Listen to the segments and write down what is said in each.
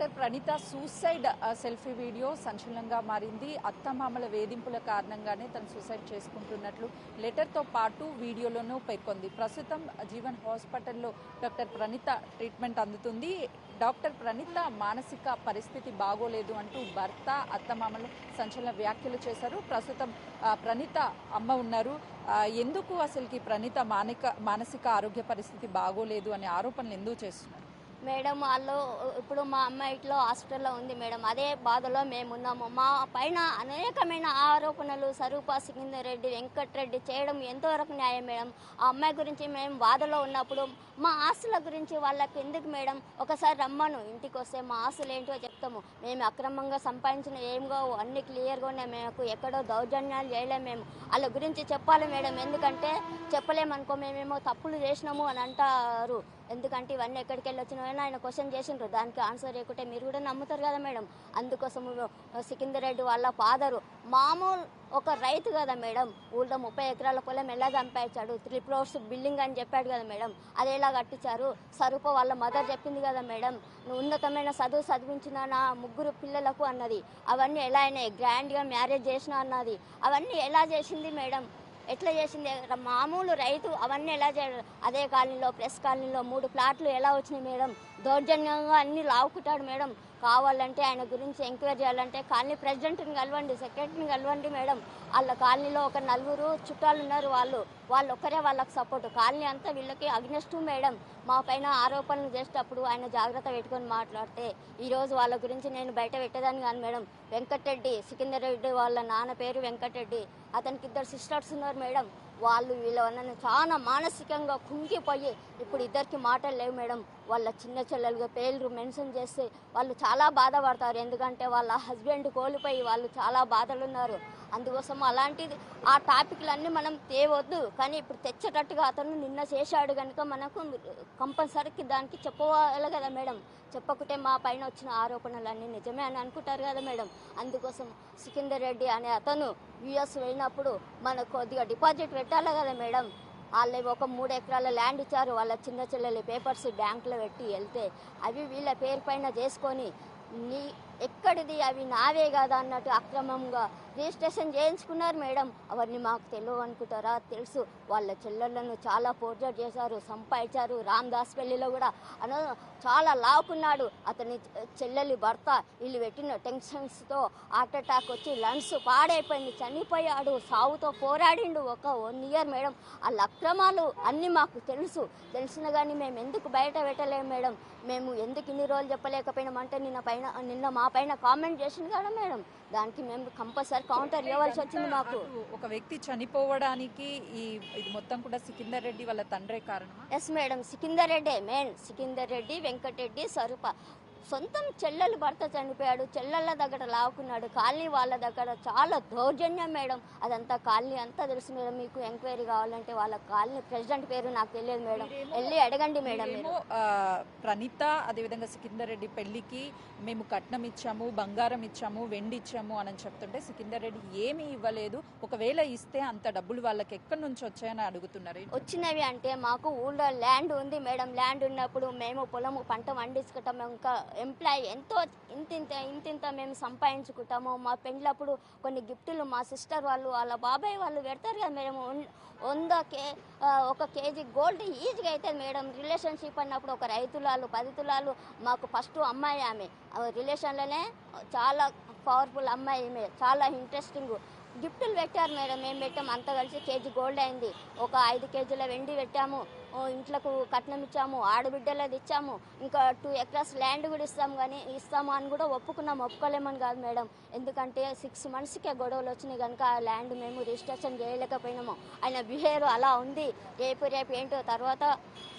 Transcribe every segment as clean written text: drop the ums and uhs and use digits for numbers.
Doctor Praneetha suicide selfie video సంచలనంగా మారింది. అత్తమామల వేధింపుల కారణంగానే తను సూసైడ్ చేసుకుంటున్నట్లు లెటర్తో పాటు వీడియోలోనూ పేర్కొంది. ప్రస్తుతం జీవన్ హాస్పిటల్లో డాక్టర్ ప్రణీత ట్రీట్మెంట్ అందుతుంది. డాక్టర్ ప్రణీత మానసిక పరిస్థితి బాగోలేదు అంటూ భర్త, అత్తమామలు సంచలన వ్యాఖ్యలు చేశారు. ప్రస్తుతం ప్రణీత అమ్మ ఉన్నారు. ఎందుకు అసలుకి ప్రణీత మానసిక ఆరోగ్య పరిస్థితి బాగోలేదు అనే ఆరోపణలు ఎందుకు చేస్తున్నారు? మేడం వాళ్ళు ఇప్పుడు మా అమ్మాయి ఇట్లా హాస్పిటల్లో ఉంది మేడం. అదే బాధలో మేమున్నాము. మా పైన అనేకమైన ఆరోపణలు స్వరూప, సికిందర్ రెడ్డి, వెంకటరెడ్డి చేయడం ఎంతవరకు న్యాయం మేడం? ఆ అమ్మాయి గురించి మేము బాధలో ఉన్నప్పుడు మా ఆస్తుల గురించి వాళ్ళకి ఎందుకు మేడం? ఒకసారి రమ్మను, ఇంటికి వస్తే మా ఆస్తులు ఏంటో చెప్తాము. మేము అక్రమంగా సంపాదించిన ఏం కావు, అన్ని క్లియర్గా ఉన్నాయి. మేము ఎక్కడో దౌర్జన్యాలు చేయలేము. మేము వాళ్ళ గురించి చెప్పాలి మేడం. ఎందుకంటే చెప్పలేమనుకో మేమేమో తప్పులు చేసినాము అని అంటారు. ఎందుకంటే ఇవన్నీ ఎక్కడికి వెళ్ళి వచ్చినాయని ఆయన క్వశ్చన్ చేసిండ్రు. దానికి ఆన్సర్ చేయకుంటే మీరు కూడా నమ్ముతారు కదా మేడం. అందుకోసం సికిందర్ రెడ్డి వాళ్ళ ఫాదరు మామూలు ఒక రైతు కదా మేడం. ఊళ్ళో 30 ఎకరాల పొలం ఎలా సంపాదించాడు, 3 floors బిల్డింగ్ అని చెప్పాడు కదా మేడం. అది ఎలా కట్టించారు? స్వరూప వాళ్ళ మదర్ చెప్పింది కదా మేడం, నువ్వు ఉన్నతమైన చదువు చదివించిన నా 3 పిల్లలకు అన్నది. అవన్నీ ఎలా అయినాయి? గ్రాండ్గా మ్యారేజ్ చేసిన అన్నది. అవన్నీ ఎలా చేసింది మేడం? ఎట్లా చేసింది? మామూలు రైతు అవన్నీ ఎలా చేయాలి? అదే కాలనీలో, ప్రెస్ కాలనీలో 3 ప్లాట్లు ఎలా వచ్చినాయి మేడం? దౌర్జన్యంగా అన్ని లావుకుంటాడు మేడం. కావాలంటే ఆయన గురించి ఎంక్వైరీ చేయాలంటే కాలనీ ప్రెసిడెంట్ని కలవండి, సెక్రటరీని కలవండి మేడం. వాళ్ళ కాలనీలో ఒక 4 చుట్టాలు ఉన్నారు. వాళ్ళు ఒక్కరే వాళ్ళకి సపోర్ట్. కాలనీ అంతా వీళ్ళకి అగ్నెస్ట్ మేడం. మా పైన ఆరోపణలు చేసేటప్పుడు ఆయన జాగ్రత్త పెట్టుకొని మాట్లాడితే ఈరోజు వాళ్ళ గురించి నేను బయట పెట్టేదాన్ని కాదు మేడం. వెంకటరెడ్డి, సికిందర్ రెడ్డి వాళ్ళ నాన్న పేరు వెంకటరెడ్డి. అతనికి 2 సిస్టర్స్ ఉన్నారు మేడం. వాళ్ళు వీళ్ళ చాలా మానసికంగా కుంగిపోయి ఇప్పుడు ఇద్దరికి మాటలు లేవు మేడం. వాళ్ళ చిన్న చెల్లెలుగా పేర్లు మెన్షన్ చేస్తే వాళ్ళు చాలా బాధపడతారు. ఎందుకంటే వాళ్ళ హస్బెండ్ కోల్పోయి వాళ్ళు చాలా బాధలు ఉన్నారు. అందుకోసం అలాంటిది ఆ టాపిక్లన్నీ మనం తేవద్దు. కానీ ఇప్పుడు తెచ్చేటట్టుగా అతను నిన్న చేశాడు కనుక మనకు కంపల్సరీకి దానికి చెప్పవాలి కదా మేడం. చెప్పకుంటే మా పైన వచ్చిన ఆరోపణలన్నీ నిజమే అని అనుకుంటారు కదా మేడం. అందుకోసం సికిందర్ రెడ్డి అనే అతను యుఎస్ వెళ్ళినప్పుడు మనకు కొద్దిగా డిపాజిట్ పెట్టాలి కదా మేడం. వాళ్ళు ఒక 3 ఎకరాల ల్యాండ్ ఇచ్చారు. వాళ్ళ చిన్న చెల్లెలి పేపర్స్ బ్యాంకులో పెట్టి వెళ్తే అవి వీళ్ళ పేరు పైన చేసుకొని ఎక్కడిది అవి నావే కదా అన్నట్టు అక్రమంగా రిజిస్ట్రేషన్ చేయించుకున్నారు మేడం. అవన్నీ మాకు తెలియవు అనుకుంటారా? తెలుసు. వాళ్ళ చెల్లెళ్ళను చాలా పోర్ట్రేట్ చేశారు, సంపాదించారు. రామ్దాస్ పెళ్లిలో కూడా చాలా లావుకున్నాడు. అతని చెల్లెలి భర్త వీళ్ళు పెట్టిన టెన్షన్స్తో హార్ట్ అటాక్ వచ్చి లంగ్స్ పాడైపోయింది, చనిపోయాడు. సావుతో పోరాడిండు ఒక 1 year మేడం. వాళ్ళ అక్రమాలు అన్నీ మాకు తెలుసు. తెలిసిన కానీ మేము ఎందుకు బయట పెట్టలేము మేడం? మేము ఎందుకు ఇన్ని రోజులు చెప్పలేకపోయినామంటే నిన్న మా పైన కామెంట్ చేసింది కదా మేడం. దానికి మేము కంపల్సరీ కౌంటర్ ఇవ్వాల్సి వచ్చింది మాకు. ఒక వ్యక్తి చనిపోవడానికి ఇది మొత్తం కూడా సికిందర్ రెడ్డి వాళ్ళ తండ్రే కారణమా? Yes madam, Sikandar Reddy main. Sikandar Reddy, Venkatareddy, Swaroopa సొంతం చెల్లెలు భర్త చనిపోయాడు. చెల్లెళ్ళ దగ్గర లావుకున్నాడు. కాలనీ వాళ్ళ దగ్గర చాలా దౌర్జన్యం మేడం. అదంతా కాలనీ అంతా తెలుసు మేడం. మీకు ఎంక్వైరీ కావాలంటే వాళ్ళ కాలనీ ప్రెసిడెంట్ పేరు నాకు తెలియదు మేడం. వెళ్ళి అడగండి మేడం. ప్రణీత అదేవిధంగా సికిందర్ రెడ్డి పెళ్లికి మేము కట్నం ఇచ్చాము, బంగారం ఇచ్చాము, వెండి ఇచ్చాము అని చెప్తుంటే సికిందర్ రెడ్డి ఏమీ ఇవ్వలేదు, ఒకవేళ ఇస్తే అంత డబ్బులు వాళ్ళకి ఎక్కడి నుంచి వచ్చాయని అడుగుతున్నారు. వచ్చినవి అంటే మాకు ఊళ్ళో ల్యాండ్ ఉంది మేడం. ల్యాండ్ ఉన్నప్పుడు మేము పొలము పంట పండించుకుంటాము. ఇంకా ఎంప్లాయీ ఎంతో ఇంతింత మేము సంపాదించుకుంటాము. మా పెండ్లప్పుడు కొన్ని గిఫ్టులు మా సిస్టర్ వాళ్ళు వాళ్ళ బాబాయ్ వాళ్ళు పెడతారు కదా మేడం. 1 kg గోల్డ్ ఈజీగా అవుతుంది మేడం. రిలేషన్షిప్ అన్నప్పుడు ఒక 5 తులాలు 10 తులాలు మాకు ఫస్ట్ అమ్మాయి ఆమె రిలేషన్లోనే చాలా పవర్ఫుల్ అమ్మాయి, ఈమె చాలా ఇంట్రెస్టింగ్. గిఫ్టులు పెట్టారు మేడం. మేము పెట్టాము అంతా కలిసి kg గోల్డ్ అయింది. ఒక 5 kgల వెండి పెట్టాము. ఇంట్లకు కట్నం ఇచ్చాము, ఆడబిడ్డలది ఇచ్చాము. ఇంకా 2 acres ల్యాండ్ కూడా ఇస్తాము అని కూడా ఒప్పుకోలేమని కాదు మేడం. ఎందుకంటే 6 monthsకే గొడవలు వచ్చినాయి కనుక ఆ ల్యాండ్ మేము రిజిస్ట్రేషన్ చేయలేకపోయినాము. ఆయన బిహేవియర్ అలా ఉంది. రేపు ఏంటో తర్వాత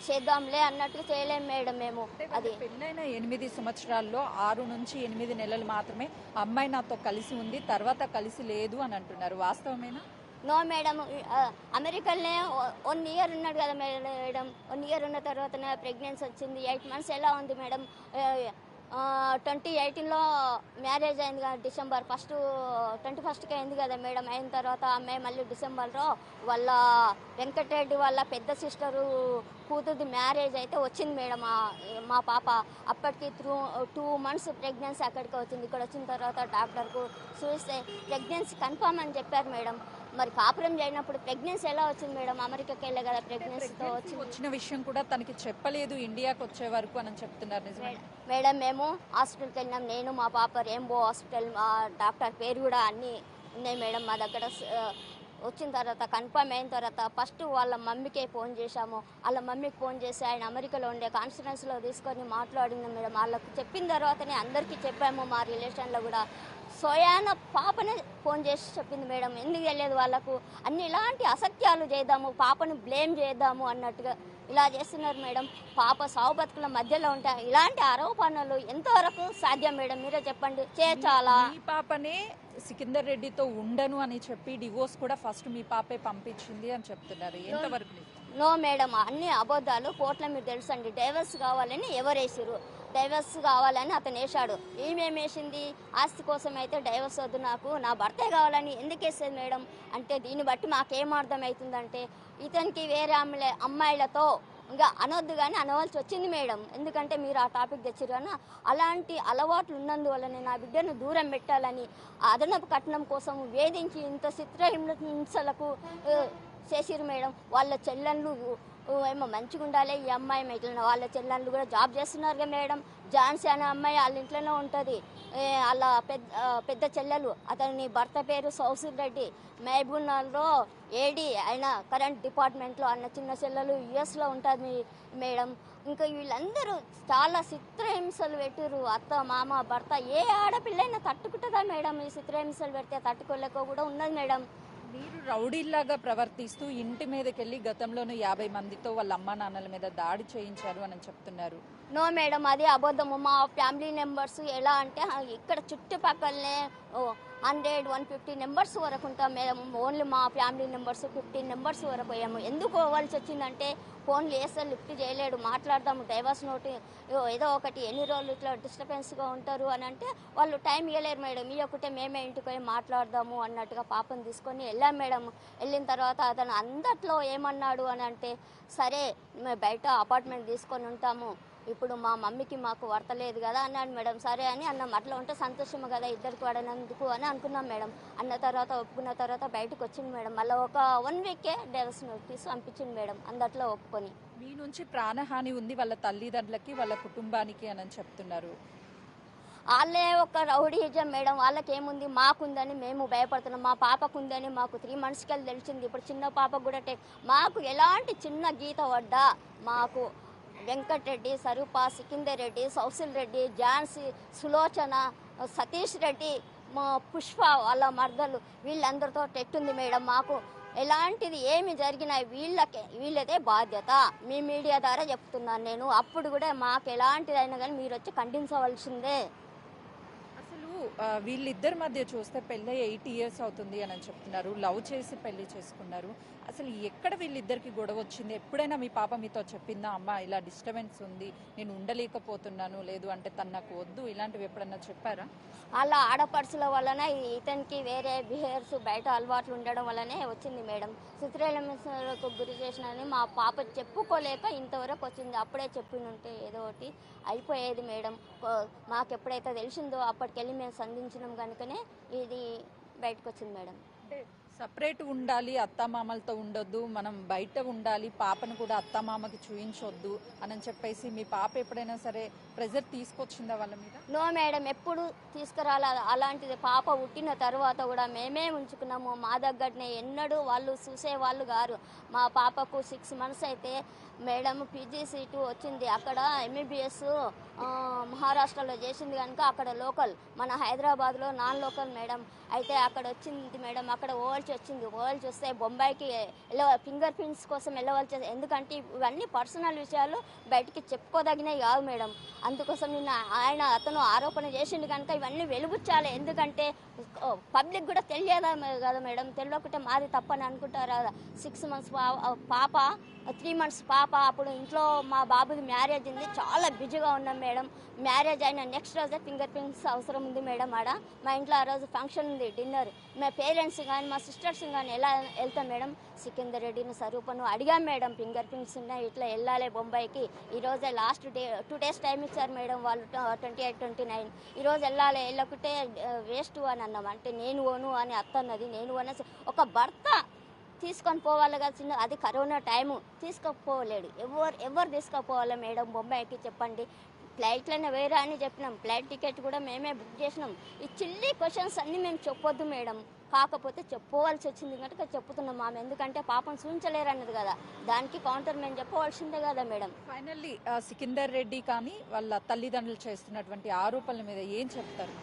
చేద్దాంలే అన్నట్టుగా చేయలేము మేడం మేము. అది పెళ్ళైన 8 సంవత్సరాల్లో 6 నుంచి 8 నెలలు మాత్రమే అమ్మాయి నాతో కలిసి ఉంది, తర్వాత కలిసి లేదు అని అంటున్నారు. వాస్తవమేనా? No madam. అమెరికాలోనే 1 year ఉన్నాడు కదా మేడం. 1 year ఉన్న తర్వాతనే ప్రెగ్నెన్సీ వచ్చింది. 8 months ఎలా ఉంది మేడం? 2018లో మ్యారేజ్ అయింది కదా, డిసెంబర్ 21కి అయింది కదా మేడం. అయిన తర్వాత అమ్మాయి మళ్ళీ డిసెంబర్లో వాళ్ళ వెంకటరెడ్డి వాళ్ళ పెద్ద సిస్టరు కూతురుది మ్యారేజ్ అయితే వచ్చింది మేడం మా పాప. అప్పటికి 2 months ప్రెగ్నెన్సీ అక్కడికి వచ్చింది. ఇక్కడ వచ్చిన తర్వాత డాక్టర్కు చూస్తే ప్రెగ్నెన్సీ కన్ఫామ్ అని చెప్పారు మేడం. మరి కాపురం చేయనప్పుడు ప్రెగ్నెన్సీ ఎలా వచ్చింది మేడం? అమెరికాకి వెళ్ళే కదా ప్రెగ్నెన్సీతో వచ్చిన విషయం కూడా తనకి చెప్పలేదు ఇండియాకి వచ్చే వరకు అని చెప్తున్నారు. నిజమే మేడం. మేము హాస్పిటల్కి వెళ్ళినాం, నేను మా పాప. రెయిన్బో హాస్పిటల్, డాక్టర్ పేరు కూడా అన్నీ ఉన్నాయి మేడం మా దగ్గర. వచ్చిన తర్వాత కన్ఫర్మ్ అయిన తర్వాత ఫస్ట్ వాళ్ళ మమ్మీకే ఫోన్ చేశాము. వాళ్ళ మమ్మీకి ఫోన్ చేసి ఆయన అమెరికాలో ఉండే కాన్ఫరెన్స్లో తీసుకొని మాట్లాడింది మేడం. వాళ్ళకు చెప్పిన తర్వాతనే అందరికీ చెప్పాము, మా రిలేషన్లో కూడా. సోయాన పాపనే ఫోన్ చేసి చెప్పింది మేడం. ఎందుకు తెలియదు వాళ్ళకు? అన్ని ఇలాంటి అసత్యాలు చేద్దాము, పాపను బ్లేమ్ చేద్దాము అన్నట్టుగా ఇలా చేస్తున్నారు మేడం. పాప సావు బతుకుల మధ్యలో ఉంటాయి. ఇలాంటి ఆరోపణలు ఎంతవరకు సాధ్యం మేడం? మీరే చెప్పండి. చేయాలా? మీ పాపనే సికిందర్ రెడ్డితో ఉండను అని చెప్పి డివోర్స్ కూడా ఫస్ట్ మీ పాపే పంపించింది అని చెప్తున్నారు. ఎంతవరకు? నో మేడం, అన్ని అబద్ధాలు. కోర్టులో మీరు తెలుసండి, డైవర్స్ కావాలని ఎవరేసారు? డైవర్స్ కావాలని అతను వేసాడు. ఏమేమి వేసింది? ఆస్తి కోసం అయితే డైవర్స్ వద్దు, నాకు నా భర్తే కావాలని ఎందుకు వేసేది మేడం? అంటే దీన్ని బట్టి మాకేం అర్థమవుతుందంటే ఇతనికి వేరే అమ్మాయిలతో ఇంకా అనొద్దు కానీ అనవలసి వచ్చింది మేడం. ఎందుకంటే మీరు ఆ టాపిక్ తెచ్చారు కానీ అలాంటి అలవాట్లు ఉన్నందువల్లనే నా బిడ్డను దూరం పెట్టాలని అదనపు కట్నం కోసం వేధించి ఇంత చిత్రహింసలకు చేసిరు మేడం. వాళ్ళ చెల్లెళ్ళు ఏమో మంచిగా ఉండాలి, ఈ అమ్మాయి మిగిలిన వాళ్ళ చెల్లెళ్ళు కూడా జాబ్ చేస్తున్నారు మేడం. ఝాన్సీ అనే అమ్మాయి వాళ్ళ ఇంట్లోనే ఉంటుంది. వాళ్ళ పెద్ద చెల్లెలు, అతని భర్త పేరు సౌసిర్ రెడ్డి, మహబూబ్నగర్లో ఏడీ ఆయన కరెంట్ డిపార్ట్మెంట్లో. అన్న చిన్న చెల్లెలు యుఎస్లో ఉంటుంది మేడం. ఇంకా వీళ్ళందరూ చాలా చిత్రహింసలు పెట్టారు. అత్త మామ భర్త ఏ ఆడపిల్లైనా తట్టుకుంటుందా మేడం? ఈ చిత్రహింసలు పెడితే తట్టుకోలేక కూడా ఉన్నది మేడం. మీరు రౌడీలాగా ప్రవర్తిస్తూ ఇంటి మీదకి వెళ్ళి గతంలోనూ 50 మందితో వాళ్ళ అమ్మా నాన్నల మీద దాడి చేయించారు అని చెప్తున్నారు. నో మేడం, అది అబద్ధము. మా ఫ్యామిలీ మెంబర్స్ ఎలా అంటే ఇక్కడ చుట్టుపక్కలనే 100-150 మెంబర్స్ వరకు ఉంటాం మేడం. ఓన్లీ మా ఫ్యామిలీ మెంబర్స్ 15 మెంబర్స్ వరకు అయ్యాము. ఎందుకు పోవాల్సి వచ్చిందంటే ఫోన్లు వేస్తే లిఫ్ట్ చేయలేడు, మాట్లాడదాము డైవర్స్ నోటి ఏదో ఒకటి, ఎన్ని రోజులు ఇట్లా డిస్టర్బెన్స్గా ఉంటారు అని అంటే వాళ్ళు టైం ఇవ్వలేరు మేడం. ఈ ఒకటే మేమే ఇంటికి పోయి మాట్లాడదాము అన్నట్టుగా పాపను తీసుకొని వెళ్ళాం మేడం. వెళ్ళిన తర్వాత అతను అందట్లో ఏమన్నాడు అని అంటే, సరే మేము బయట అపార్ట్మెంట్ తీసుకొని ఉంటాము, ఇప్పుడు మా మమ్మీకి మాకు వర్తలేదు కదా అన్నాడు మేడం. సరే అని అన్నాం. అట్లా ఉంటే సంతోషము కదా ఇద్దరికి పడినందుకు అని అనుకున్నాం మేడం. అన్న తర్వాత ఒప్పుకున్న తర్వాత బయటకు వచ్చింది మేడం. మళ్ళీ ఒక 1 weekకే డైవర్స్ నోటీస్ పంపించింది మేడం, అందట్లో ఒప్పుకొని. మీ నుంచి ప్రాణహాని ఉంది వాళ్ళ తల్లిదండ్రులకి వాళ్ళ కుటుంబానికి అని చెప్తున్నారు. వాళ్ళే ఒక రౌడీజం మేడం. వాళ్ళకేముంది, మాకుందని మేము భయపడుతున్నాం. మా పాపకు ఉందని మాకు 3 monthsకి వెళ్ళి తెలిసింది. ఇప్పుడు చిన్న పాపకు కూడా మాకు ఎలాంటి చిన్న గీత పడ్డా మాకు వెంకటరెడ్డి, స్వరూప, సికిందర్ రెడ్డి, సౌసిల్ రెడ్డి, ఝాన్సీ, సులోచన, సతీష్ రెడ్డి, మా పుష్ప వాళ్ళ మర్దలు వీళ్ళందరితో టెట్టుంది మేడం. మాకు ఎలాంటిది ఏమి జరిగినా వీళ్ళదే బాధ్యత. మీ మీడియా ద్వారా చెప్తున్నాను నేను. అప్పుడు కూడా మాకు ఎలాంటిదైనా కానీ మీరు వచ్చి ఖండించవలసిందే. అసలు వీళ్ళిద్దరి మధ్య చూస్తే పెళ్ళి 8 years అవుతుంది అని చెప్తున్నారు. లవ్ చేసి పెళ్లి చేసుకున్నారు. అసలు ఎక్కడ వీళ్ళిద్దరికి గొడవ వచ్చింది? ఎప్పుడైనా మీ పాప మీతో చెప్పిందా, అమ్మ ఇలా డిస్టర్బెన్స్ ఉంది, నేను ఉండలేకపోతున్నాను, లేదు అంటే తను నాకు వద్దు, ఇలాంటివి ఎప్పుడన్నా చెప్పారా? అలా ఆడపడుచుల వలన ఇతనికి వేరే బిహేవియర్స్, బయట అలవాట్లు ఉండడం వల్లనే వచ్చింది మేడం. చిత్రహింసలకు గురి చేసినని మా పాప చెప్పుకోలేక ఇంతవరకు వచ్చింది. అప్పుడే చెప్పినుంటే ఏదో ఒకటి అయిపోయేది మేడం. మాకు ఎప్పుడైతే తెలిసిందో అప్పటికెళ్ళి మేము సంధించినాం కనుకనే ఇది బయటకు వచ్చింది మేడం. అంటే సపరేట్ ఉండాలి, అత్తామామలతో ఉండొద్దు, మనం బయట ఉండాలి, పాపను కూడా అత్తామామకి చూయించొద్దు అని చెప్పేసి మీ పాప ఎప్పుడైనా సరే ప్రెజర్ తీసుకొచ్చిందా వాళ్ళ మీద? నో మేడం, ఎప్పుడు తీసుకురాలి. అలాంటిది పాప పుట్టిన తర్వాత కూడా మేమే ఉంచుకున్నాము. మా దగ్గరనే ఎన్నడూ వాళ్ళు చూసేవాళ్ళు గారు. మా పాపకు 6 months అయితే మేడం పీజీ సీటు వచ్చింది. అక్కడ MBBS మహారాష్ట్రలో చేసింది కనుక అక్కడ లోకల్, మన హైదరాబాద్లో నాన్ లోకల్ మేడం. అయితే అక్కడ వచ్చింది మేడం. అక్కడ పోవాల్సి వచ్చింది. పోవాల్సి వస్తే బొంబాయికి ఫింగర్ ప్రింట్స్ కోసం వెళ్ళవలసి, ఎందుకంటే ఇవన్నీ పర్సనల్ విషయాలు బయటికి చెప్పుకోదగినవి కావు మేడం. అందుకోసం అతను ఆరోపణ చేసిండు కనుక ఇవన్నీ వెలుగుచ్చాలి. ఎందుకంటే పబ్లిక్ కూడా తెలియదా కదా మేడం, తెలియకుంటే మాది తప్పని అనుకుంటారా. 6 months పాప, 3 months పాప. అప్పుడు ఇంట్లో మా బాబుది మ్యారేజ్ ఉంది, చాలా బిజీగా ఉన్నాం మేడం. మ్యారేజ్ అయిన నెక్స్ట్ రోజే ఫింగర్ ప్రింట్స్ అవసరం ఉంది మేడం. మా ఇంట్లో ఆ రోజు ఫంక్షన్ ఉంది, డిన్నర్. మా పేరెంట్స్ కానీ మా సిస్టర్స్ కానీ ఎలా వెళ్తాం మేడం. సికిందర్ రెడ్డిని, స్వరూపను అడిగాం మేడం, ఫింగర్ ప్రింట్స్ ఉన్నాయి, ఇట్లా వెళ్ళాలి బొంబాయికి. ఈరోజే లాస్ట్ డే, 2 days టైం ఇచ్చారు మేడం వాళ్ళు, 28, 29. ఈరోజు వెళ్ళాలి, వెళ్ళకుంటే వేస్ట్ అని అన్నాం. అంటే నేను ఓను అని అత్త అన్నది. నేను అనేసి ఒక భర్త తీసుకొని పోవాలి కదా చిన్న, అది కరోనా టైము, తీసుకుపోలేడు. ఎవరు తీసుకుపోవాలి మేడం బొంబాయికి చెప్పండి. ఫ్లైట్లోనే వేరే అని చెప్పినాం, ఫ్లైట్ టికెట్ కూడా మేమే బుక్ చేసినాం. ఈ చిల్లీ క్వశ్చన్స్ అన్నీ మేము చెప్పొద్దు మేడం, కాకపోతే చెప్పుకోవాల్సి వచ్చింది కనుక చెప్పుతున్నాం మామ. ఎందుకంటే పాపం చూపించలేరు అన్నది కదా, దానికి కౌంటర్ మేము చెప్పవలసిందే కదా మేడం. ఫైనల్లీ సికిందర్ రెడ్డి కానీ వాళ్ళ తల్లిదండ్రులు చేస్తున్నటువంటి ఆరోపణల మీద ఏం చెప్తారు?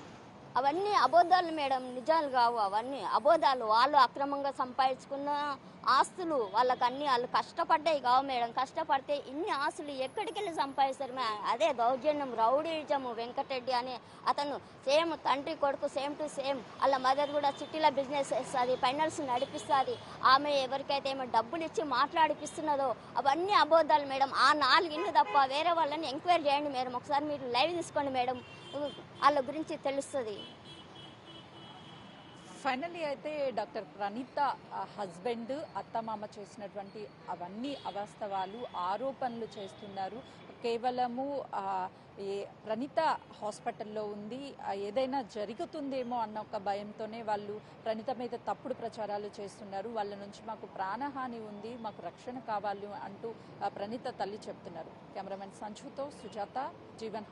అవన్నీ అబద్ధాలు మేడం, నిజాలు కావు. అవన్నీ అబద్ధాలు. వాళ్ళు అక్రమంగా సంపాదించుకున్న ఆస్తులు, వాళ్ళకన్నీ వాళ్ళు కష్టపడ్డాయి కావు మేడం. కష్టపడితే ఇన్ని ఆస్తులు ఎక్కడికి వెళ్ళి సంపాదిస్తారు? అదే దౌర్జన్యం, రౌడీజము. వెంకటరెడ్డి అనే అతను సేమ్ తండ్రి కొడుకు, సేమ్ టు సేమ్. వాళ్ళ మదర్ కూడా సిటీలో బిజినెస్ చేస్తుంది, ఫైనాన్స్ నడిపిస్తుంది. ఆమె ఎవరికైతే ఏమో డబ్బులు ఇచ్చి మాట్లాడిపిస్తున్నదో అవన్నీ అబద్ధాలు మేడం. ఆ 4 ఇళ్ళు తప్ప వేరే వాళ్ళని ఎంక్వైరీ చేయండి మేడం. ఒకసారి మీరు లైవ్ తీసుకోండి మేడం, వాళ్ళ గురించి తెలుస్తుంది. ఫైనల్లీ అయితే డాక్టర్ ప్రణీత హస్బెండ్, అత్తమామ చేసినటువంటి అవన్నీ అవాస్తవాలు, ఆరోపణలు చేస్తున్నారు. కేవలము ప్రణీత హాస్పిటల్లో ఉంది, ఏదైనా జరుగుతుందేమో అన్న ఒక భయంతోనే వాళ్ళు ప్రణీత మీద తప్పుడు ప్రచారాలు చేస్తున్నారు. వాళ్ళ నుంచి మాకు ప్రాణహాని ఉంది, మాకు రక్షణ కావాలి అంటూ ప్రణీత తల్లి చెప్తున్నారు. కెమెరామెన్ సంజుతో సుజాత, జీవన్.